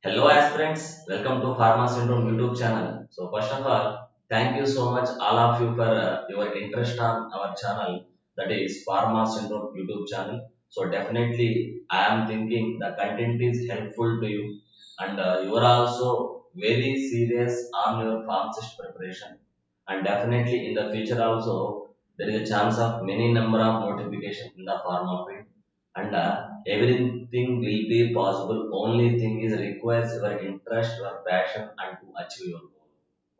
Hello aspirants, welcome to Pharma Syndrome YouTube channel. So first of all, thank you so much all of you for your interest on our channel, that is Pharma Syndrome YouTube channel. So definitely I am thinking the content is helpful to you and you are also very serious on your pharmacist preparation, and definitely in the future also there is a chance of many number of notification in the pharma field, and everything will be possible. Only thing is requires your interest, your passion, and to achieve your goal.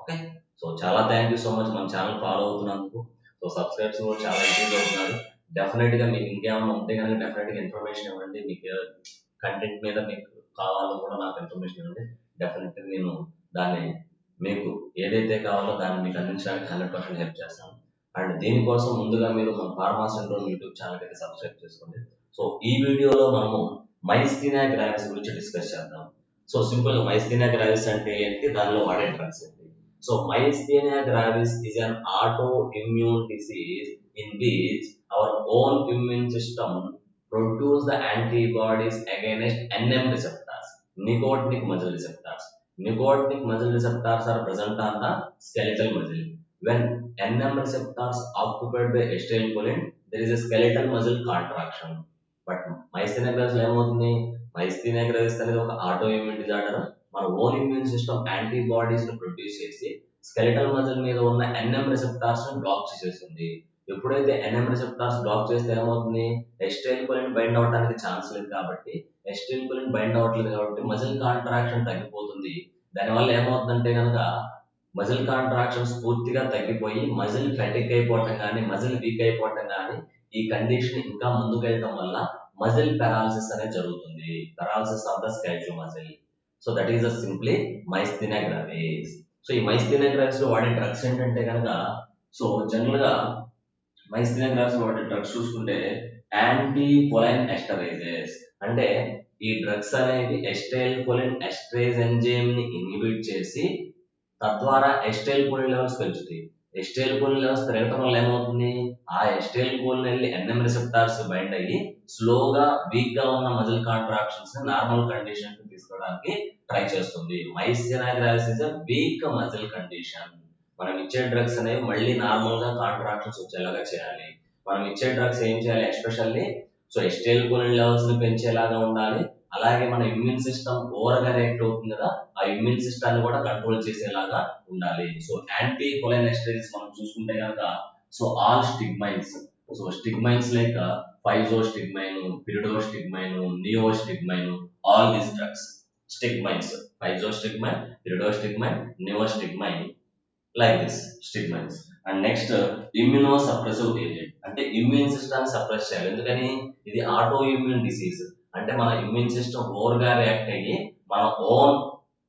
Okay. So చాలా thank you so much మన channel follow అవుతున్నందుకు. So subscribes కూడా చాలా increase అవుతున్నారు. Definite గా మీకు ఇంకేమైనా ఉంటే కనుక డెఫినెట్ గా ఇన్ఫర్మేషన్ ఇవ్వండి. మీకు కంటెంట్ మీద మీకు కావాలో కూడా నాకు ఇన్ఫర్మేషన్ ఇవ్వండి. డెఫినెట్ గా నేను దాన్ని మీకు ఏదైతే కావాలో దాన్ని మీకు అందించడానికి 100% హెల్ప్ చేస్తాను. అండ్ దీనికోసం ముందుగా మీరు మన ఫార్మా సెంట్రల్ యూట్యూబ్ ఛానల్ అయితే సబ్స్క్రైబ్ చేసుకోండి. సో ఈ వీడియోలో మనము మైస్థీనియా గ్రావిస్ గురించి డిస్కస్ చేద్దాం. సో సింపుల్ మైస్థీనియా గ్రావిస్ అంటే ఏంటి, దానిలో వాడే డ్రగ్స్ ఏంటి. So Myasthenia gravis is an autoimmune disease in which our own immune system produce the antibodies against NM receptors, nicotinic muscle receptors. Nicotinic muscle receptors are present on the skeletal muscle. When NM receptors occupied by acetylcholine, there is a skeletal muscle contraction. But myasthenia gravis ఏమవుతుంది, myasthenia gravis అనేది ఒక autoimmune disorder. మన own immune system antibodies ను produce చేసి skeletal muscle మీద ఉన్న NM receptors ను black చేసేస్తుంది. ఎప్పుడైతే ఎన్ఎం రిసెప్టార్స్ బ్లాక్ చేస్తే ఏమవుతుంది, ఎస్టైల్ కొలిన్ బైండ్ అవడానికి ఛాన్స్ లేదు కాబట్టి ఎస్టైల్ కొలిన్ బైండ్ అవ్వట్లేదు కాబట్టి మజిల్ కాంట్రాక్షన్ తగ్గిపోతుంది. దానివల్ల ఏమవుతుందంటే కనుక మజిల్ కాంట్రాక్షన్స్ పూర్తిగా తగ్గిపోయి మజిల్ ఫెటిక్ అయిపోవటం కానీ మజిల్ వీక్ అయిపోవటం కానీ ఈ కండిషన్ ఇంకా ముందుకు వెళ్ళడం వల్ల మజిల్ పెరాలసిస్ అనేది జరుగుతుంది. Paralysis of the skeletal muscle. So that is simply myasthenia gravis. So ఈ మైస్థీనియా గ్రావిస్ లో వాడే డ్రగ్స్ ఏంటంటే కనుక, సో జనరల్ గా మైస్థీనియా గ్రావిస్ లో వాడే డ్రగ్స్ చూసుకుంటే యాంటీ కొలైన్ ఎస్టరేజెస్, అంటే ఈ డ్రగ్స్ అనేవి ఎస్టైల్ కొలిన్ ఎస్టరేజ్ ఎంజైమ్ ని ఇన్హిబిట్ చేసి తద్వారా ఎస్టైల్ కొలిన్ లెవెల్స్ పెంచుతాయి. ఎస్టైల్ కొలిన్ లెవెల్స్ పెరగడం వల్ల ఏమవుతుంది, ఆ ఎస్టైల్ కొలిన్ వెళ్ళి ఎన్ఎం రిసెప్టార్స్ బైండ్ అయ్యి స్లోగా వీక్ గా ఉన్న మజిల్ కాంట్రాక్షన్స్ ని నార్మల్ కండిషన్ కి తీసుకోవడానికి ట్రై చేస్తుంది. Myasthenia gravis is a week muscle condition. మనం ఇచ్చే డ్రగ్స్ అనేవి మళ్ళీ నార్మల్ గా కాంట్రాక్షన్స్ వచ్చేలాగా చేయాలి. మనం ఇచ్చే డ్రగ్స్ ఏం చేయాలి, especially so acetylcholine levels ని పెంచేలాగా ఉండాలి. అలాగే మన ఇమ్యూన్ సిస్టమ్ ఓవర్ గా రియాక్ట్ అవుతుంది కదా, ఆ ఇమ్యూన్ సిస్టమ్ ని కూడా కంట్రోల్ చేసేలాగా ఉండాలి. సో యాంటీ కొలైన్ ఎస్టరేజెస్ మనం చూసుకుంటే కనుక, so all stigmines, so stigmines like physostigmine, pyridostigmine, neostigmine, all these drugs stigmines, physostigmine, pyridostigmine, neostigmine, like this stigmines. And next immuno suppressive agent, అంటే ఇమ్యూన్ సిస్టమ్ సప్రెస్ చేయాలి. ఎందుకని, ఇది ఆటో ఇమ్యూన్ డిసీజ్, అంటే మన immune system over గా react అయ్యి మన own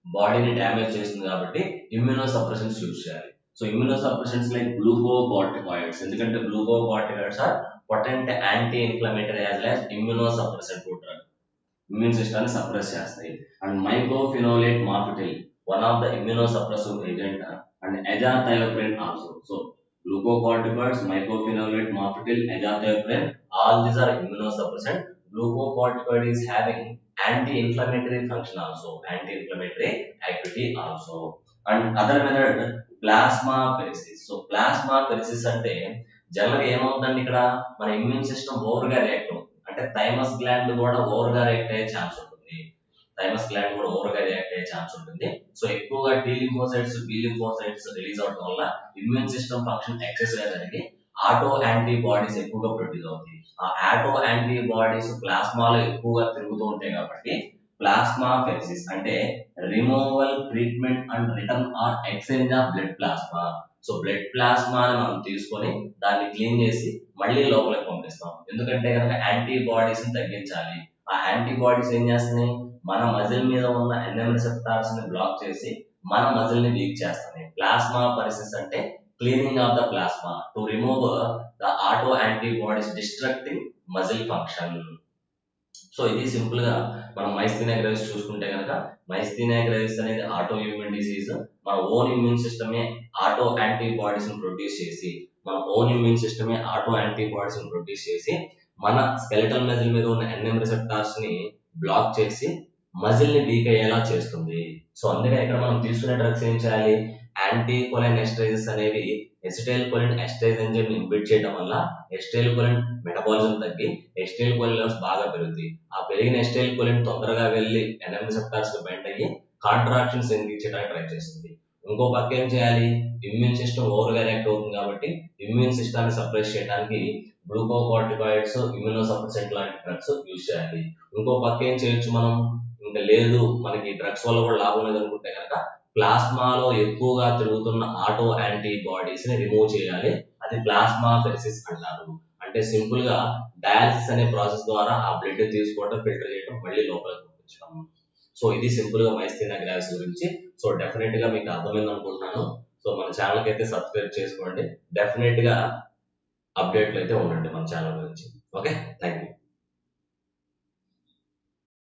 బాడీని డ్యామేజ్ చేస్తుంది కాబట్టి ఇమ్యూనో సప్రెషన్స్ యూజ్ చేయాలి. So immuno suppressions like glucocorticoids, ఎందుకంటే glucocorticoids are potent anti inflammatory as well as immuno suppressant drug, immune system ని సప్రెస్ చేస్తాయి. And mycophenolate mofetil, one of the immuno suppressive agent, and azathioprine also. So glucocorticoids, mycophenolate mofetil, azathioprine, all these are immunosuppressant. Glucocorticoid is having anti-inflammatory function also, anti-inflammatory activity also. And other method, plasmapheresis. So plasmapheresis అంటే general గా ఏమవుతుందండి, ఇక్కడ మన immune system over గా react అవుతుంది, అంటే thymus gland కూడా over గా రియాక్ట్ అయ్యే ఛాన్స్ ఉంటుంది. థైమస్ గ్లాండ్ కూడా ఓవర్ గా రియాక్ట్ అయ్యే ఛాన్స్ ఉంటుంది. సో ఎక్కువగా T lymphocytes, B lymphocytes release అవడం వల్ల ఇమ్యూన్ సిస్టమ్ ఫంక్షన్ ఎక్సెస్ గా జరిగి ఆటో యాంటీబాడీస్ ఎక్కువగా ప్రొడ్యూస్ అవుతాయి. ఆ ఆటో యాంటీబాడీస్ ప్లాస్మాలో ఎక్కువగా తిరుగుతూ ఉంటాయి కాబట్టి ప్లాస్మా ఫెరిసిస్ అంటే removal, treatment and return or exchange of blood plasma. So blood ప్లాస్మాని మనం తీసుకొని దాన్ని క్లీన్ చేసి మళ్ళీ లోపలికి పంపిస్తాం. ఎందుకంటే కనుక యాంటీబాడీస్ ని తగ్గించాలి. ఆ యాంటీబాడీస్ ఏం చేస్తున్నాయి, మన మజిల్ మీద ఉన్న ఎన్ఎం రిసెప్టార్స్ ని బ్లాక్ చేసి మన మజిల్ ని వీక్ చేస్తున్నాయి. ప్లాస్మా పరిసిస్ అంటే cleaning of the plasma to remove the auto antibodies destructing muscle function. So ఇది సింపుల్ గా మనం మైస్థీనియా గ్రావిస్ చూసుకుంటే కనుక, మైస్థీనియా గ్రావిస్ అనేది ఆటో ఇమ్యూన్ డిసీజ్. మన ఓన్ ఇమ్యూన్ సిస్టమే ఆటో యాంటీబాడీస్ ని ప్రొడ్యూస్ చేసి మన స్కెలిటల్ మజిల్ మీద ఉన్న ఎన్ఎం రిసెప్టార్స్ ని బ్లాక్ చేసి మజిల్ ని వీక్ అయ్యేలా చేస్తుంది. సో అందుకే ఇక్కడ మనం తీసుకునే డ్రగ్స్ ఏం చేయాలి, యాంటీ కొలైన్ ఎస్టరేజెస్ అనేవి ఎసిటైల్ కొలిన్ ఎస్టరేజ్ ఎంజైమ్ ని ఇన్హిబిట్ చేయడం వల్ల ఎసిటైల్ కొలిన్ మెటబాలిజం తగ్గి ఎసిటైల్ కొలిన్ లెవెల్స్ బాగా పెరుగుతాయి. ఆ పెరిగిన ఎసిటైల్ కొలిన్ తొందరగా వెళ్ళి ఎన్ఎం రిసెప్టార్స్ కి బైండ్ అయ్యి కాంట్రాక్షన్స్ చేయడానికి ట్రై చేస్తుంది. ఇంకో పక్క ఏం చేయాలి, ఇమ్యూన్ సిస్టమ్ ఓవర్ గా రియాక్ట్ అవుతుంది కాబట్టి ఇమ్యూన్ సిస్టమ్ ని సప్రెస్ చేయడానికి గ్లూకోకార్టికాయిడ్స్, ఇమ్యూనో సప్రెసెంట్ లాంటి డ్రగ్స్ యూజ్ చేయాలి. ఇంకో పక్క ఏం చేయొచ్చు మనం, ఇంకా లేదు మనకి డ్రగ్స్ వల్ల కూడా లాభం లేదు అనుకుంటే కనుక ప్లాస్మాలో ఎక్కువగా తిరుగుతున్న ఆటో యాంటీబాడీస్ ని రిమూవ్ చేయాలి. అది ప్లాస్మా ఫెరిసిస్ అంటారు. అంటే సింపుల్ గా డయాలసిస్ అనే ప్రాసెస్ ద్వారా ఆ బ్లడ్ తీసుకోవడం, ఫిల్టర్ చేయడం, మళ్ళీ లోపలికి పంపించడం. సో ఇది సింపుల్ గా మైస్థీనియా గ్రావిస్ గురించి. సో డెఫినెట్ గా మీకు అర్థమైంది అనుకుంటున్నాను. సో మన ఛానల్ కి అయితే సబ్స్క్రైబ్ చేసుకోండి. డెఫినెట్ గా అప్డేట్లు అయితే ఉండండి మన ఛానల్ గురించి. Okay, thank you.